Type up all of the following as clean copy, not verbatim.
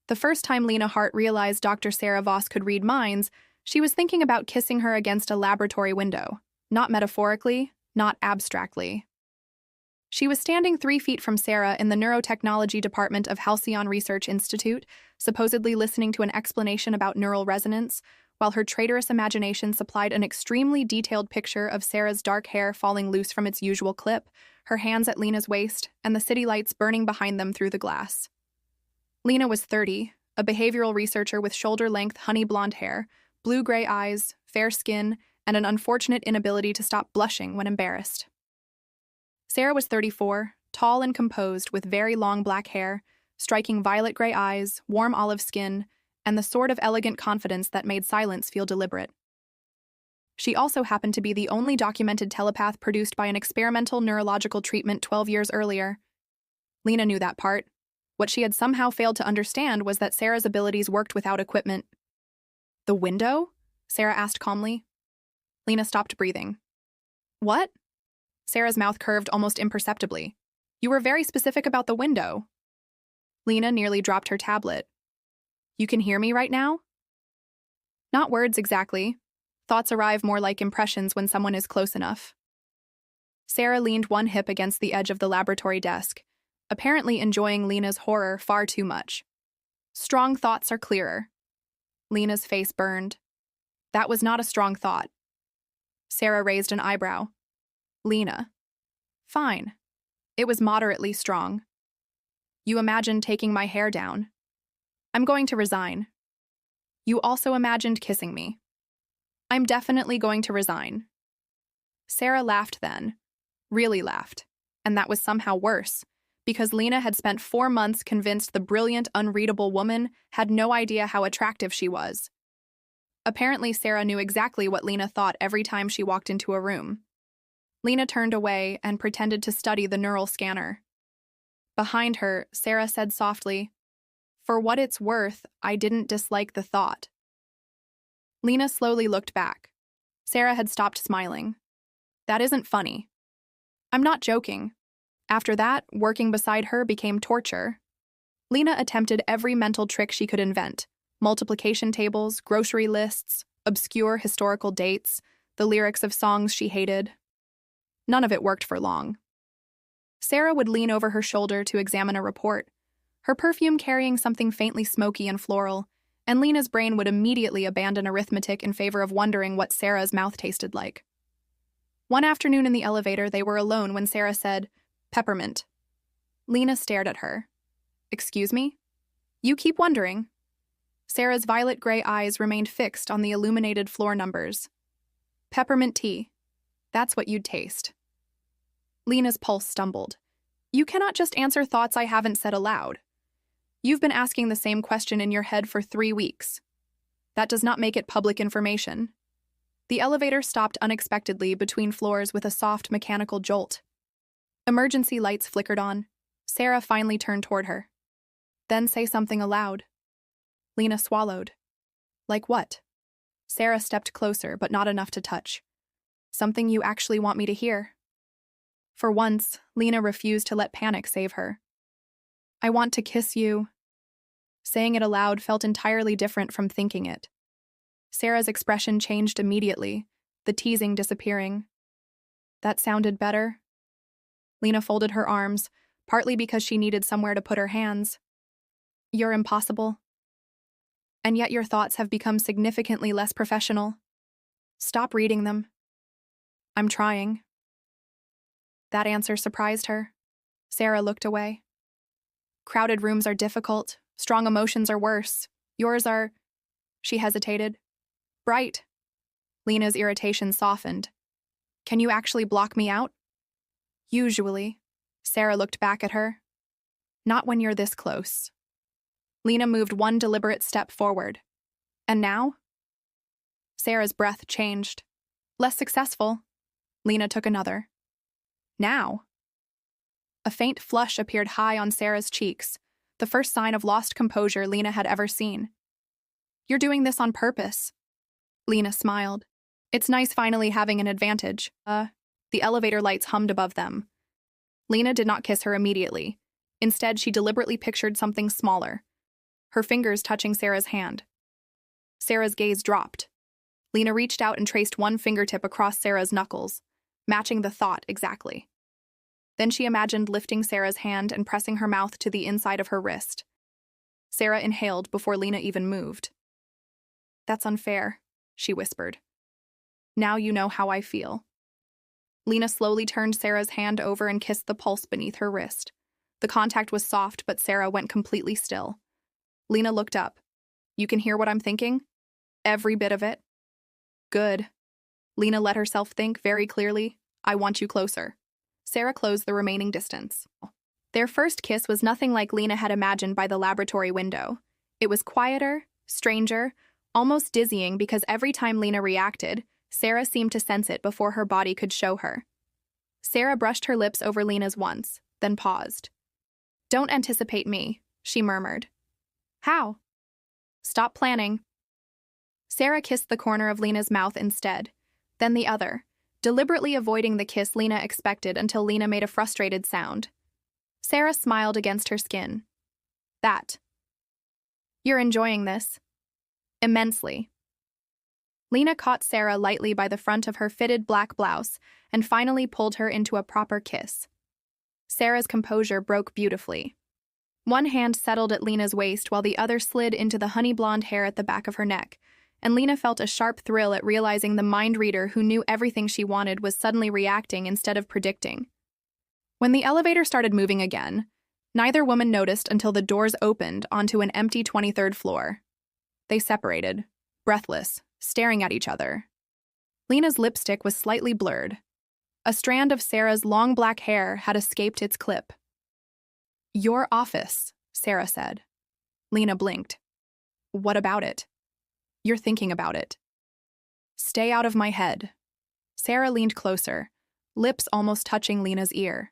The first time Lena Hart realized Dr. Sarah Voss could read minds, she was thinking about kissing her against a laboratory window. Not metaphorically, not abstractly. She was standing 3 feet from Sarah in the neurotechnology department of Halcyon Research Institute, supposedly listening to an explanation about neural resonance, while her traitorous imagination supplied an extremely detailed picture of Sarah's dark hair falling loose from its usual clip, her hands at Lena's waist, and the city lights burning behind them through the glass. Lena was 30, a behavioral researcher with shoulder-length honey blonde hair, blue-gray eyes, fair skin, and an unfortunate inability to stop blushing when embarrassed. Sarah was 34, tall and composed with very long black hair, striking violet-gray eyes, warm olive skin, and the sort of elegant confidence that made silence feel deliberate. She also happened to be the only documented telepath produced by an experimental neurological treatment 12 years earlier. Lena knew that part. What she had somehow failed to understand was that Sarah's abilities worked without equipment. "The window?" Sarah asked calmly. Lena stopped breathing. "What?" Sarah's mouth curved almost imperceptibly. "You were very specific about the window." Lena nearly dropped her tablet. "You can hear me right now?" "Not words exactly. Thoughts arrive more like impressions when someone is close enough." Sarah leaned one hip against the edge of the laboratory desk, apparently enjoying Lena's horror far too much. "Strong thoughts are clearer." Lena's face burned. "That was not a strong thought." Sarah raised an eyebrow. "Lena." "Fine. It was moderately strong." "You imagined taking my hair down." "I'm going to resign." "You also imagined kissing me." "I'm definitely going to resign." Sarah laughed then. Really laughed. And that was somehow worse, because Lena had spent 4 months convinced the brilliant, unreadable woman had no idea how attractive she was. Apparently, Sarah knew exactly what Lena thought every time she walked into a room. Lena turned away and pretended to study the neural scanner. Behind her, Sarah said softly, "For what it's worth, I didn't dislike the thought." Lena slowly looked back. Sarah had stopped smiling. "That isn't funny." "I'm not joking." After that, working beside her became torture. Lena attempted every mental trick she could invent: multiplication tables, grocery lists, obscure historical dates, the lyrics of songs she hated. None of it worked for long. Sarah would lean over her shoulder to examine a report, her perfume carrying something faintly smoky and floral, and Lena's brain would immediately abandon arithmetic in favor of wondering what Sarah's mouth tasted like. One afternoon in the elevator, they were alone when Sarah said, "Peppermint." Lena stared at her. "Excuse me?" "You keep wondering." Sarah's violet-gray eyes remained fixed on the illuminated floor numbers. "Peppermint tea. That's what you'd taste." Lena's pulse stumbled. "You cannot just answer thoughts I haven't said aloud. You've been asking the same question in your head for 3 weeks. That does not make it public information." The elevator stopped unexpectedly between floors with a soft mechanical jolt. Emergency lights flickered on. Sarah finally turned toward her. "Then say something aloud." Lena swallowed. "Like what?" Sarah stepped closer, but not enough to touch. "Something you actually want me to hear." For once, Lena refused to let panic save her. "I want to kiss you." Saying it aloud felt entirely different from thinking it. Sarah's expression changed immediately, the teasing disappearing. "That sounded better." Lena folded her arms, partly because she needed somewhere to put her hands. "You're impossible. And yet your thoughts have become significantly less professional. Stop reading them." "I'm trying." That answer surprised her. Sarah looked away. "Crowded rooms are difficult. Strong emotions are worse. Yours are—" She hesitated. "Bright." Lena's irritation softened. "Can you actually block me out?" "Usually." Sarah looked back at her. "Not when you're this close." Lena moved one deliberate step forward. "And now?" Sarah's breath changed. "Less successful." Lena took another. "Now?" A faint flush appeared high on Sarah's cheeks, the first sign of lost composure Lena had ever seen. "You're doing this on purpose." Lena smiled. "It's nice finally having an advantage." The elevator lights hummed above them. Lena did not kiss her immediately. Instead, she deliberately pictured something smaller. her fingers touching Sarah's hand. Sarah's gaze dropped. Lena reached out and traced one fingertip across Sarah's knuckles, matching the thought exactly. Then she imagined lifting Sarah's hand and pressing her mouth to the inside of her wrist. Sarah inhaled before Lena even moved. "That's unfair," she whispered. "Now you know how I feel." Lena slowly turned Sarah's hand over and kissed the pulse beneath her wrist. The contact was soft, but Sarah went completely still. Lena looked up. "You can hear what I'm thinking? Every bit of it?" "Good." Lena let herself think very clearly. "I want you closer." Sarah closed the remaining distance. Their first kiss was nothing like Lena had imagined by the laboratory window. It was quieter, stranger, almost dizzying because every time Lena reacted, Sarah seemed to sense it before her body could show her. Sarah brushed her lips over Lena's once, then paused. "Don't anticipate me," she murmured. "How?" "Stop planning." Sarah kissed the corner of Lena's mouth instead, then the other, deliberately avoiding the kiss Lena expected until Lena made a frustrated sound. Sarah smiled against her skin. "That. You're enjoying this." "Immensely." Lena caught Sarah lightly by the front of her fitted black blouse and finally pulled her into a proper kiss. Sarah's composure broke beautifully. One hand settled at Lena's waist while the other slid into the honey blonde hair at the back of her neck, and Lena felt a sharp thrill at realizing the mind reader who knew everything she wanted was suddenly reacting instead of predicting. When the elevator started moving again, neither woman noticed until the doors opened onto an empty 23rd floor. They separated, breathless, staring at each other. Lena's lipstick was slightly blurred. A strand of Sarah's long black hair had escaped its clip. "Your office," Sarah said. Lena blinked. "What about it?" "You're thinking about it." "Stay out of my head." Sarah leaned closer, lips almost touching Lena's ear.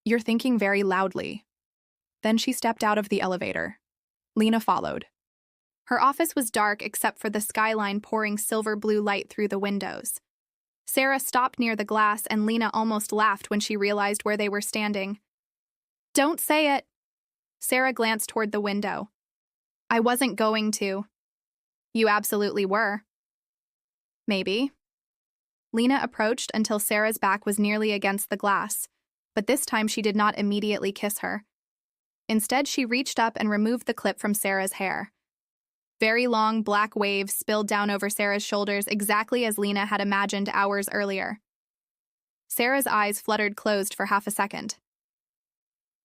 "You're thinking very loudly." Then she stepped out of the elevator. Lena followed. Her office was dark except for the skyline pouring silver blue light through the windows. Sarah stopped near the glass and Lena almost laughed when she realized where they were standing. "Don't say it." Sarah glanced toward the window. "I wasn't going to." "You absolutely were." "Maybe." Lena approached until Sarah's back was nearly against the glass, but this time she did not immediately kiss her. Instead, she reached up and removed the clip from Sarah's hair. Very long black waves spilled down over Sarah's shoulders exactly as Lena had imagined hours earlier. Sarah's eyes fluttered closed for half a second.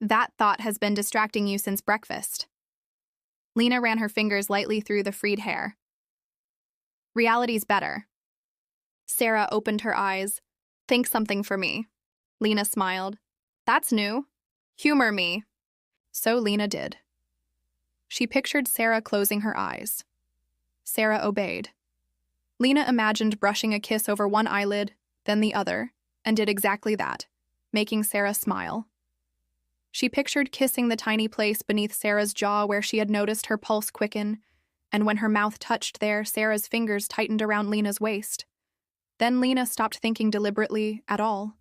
"That thought has been distracting you since breakfast." Lena ran her fingers lightly through the freed hair. "Reality's better." Sarah opened her eyes. "Think something for me." Lena smiled. "That's new. Humor me." So Lena did. She pictured Sarah closing her eyes. Sarah obeyed. Lena imagined brushing a kiss over one eyelid, then the other, and did exactly that, making Sarah smile. She pictured kissing the tiny place beneath Sarah's jaw where she had noticed her pulse quicken, and when her mouth touched there, Sarah's fingers tightened around Lena's waist. Then Lena stopped thinking deliberately at all.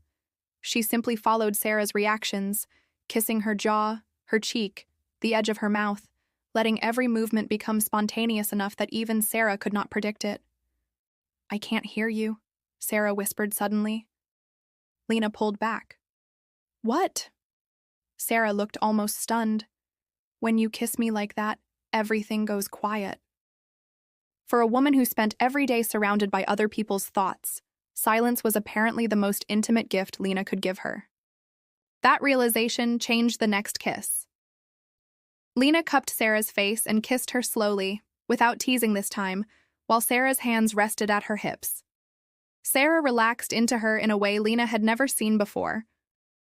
She simply followed Sarah's reactions, kissing her jaw, her cheek, the edge of her mouth, letting every movement become spontaneous enough that even Sarah could not predict it. "I can't hear you," Sarah whispered suddenly. Lena pulled back. "What?" Sarah looked almost stunned. "When you kiss me like that, everything goes quiet." For a woman who spent every day surrounded by other people's thoughts, silence was apparently the most intimate gift Lena could give her. That realization changed the next kiss. Lena cupped Sarah's face and kissed her slowly, without teasing this time, while Sarah's hands rested at her hips. Sarah relaxed into her in a way Lena had never seen before,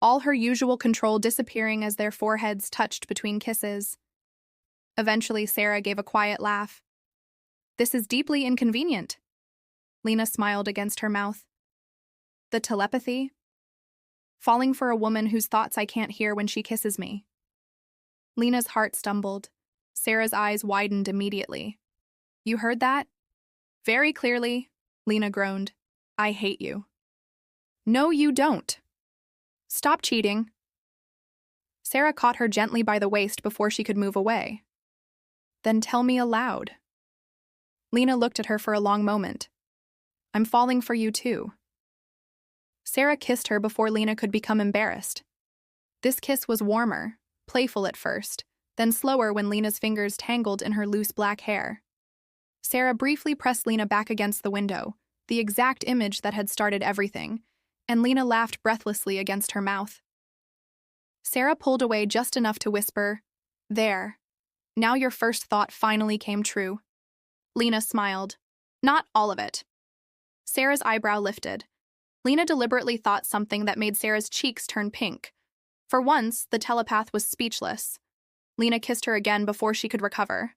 all her usual control disappearing as their foreheads touched between kisses. Eventually, Sarah gave a quiet laugh. "This is deeply inconvenient." Lena smiled against her mouth. "The telepathy? Falling for a woman whose thoughts I can't hear when she kisses me." Lena's heart stumbled. Sarah's eyes widened immediately. "You heard that?" "Very clearly," Lena groaned. "I hate you." "No, you don't." "Stop cheating." Sarah caught her gently by the waist before she could move away. Then tell me aloud. Lena looked at her for a long moment. I'm falling for you too. Sarah kissed her before Lena could become embarrassed. This kiss was warmer, playful at first, then slower when Lena's fingers tangled in her loose black hair. Sarah briefly pressed Lena back against the window, the exact image that had started everything, and Lena laughed breathlessly against her mouth. Sarah pulled away just enough to whisper, "There. Now your first thought finally came true." Lena smiled. Not all of it. Sarah's eyebrow lifted. Lena deliberately thought something that made Sarah's cheeks turn pink. For once, the telepath was speechless. Lena kissed her again before she could recover.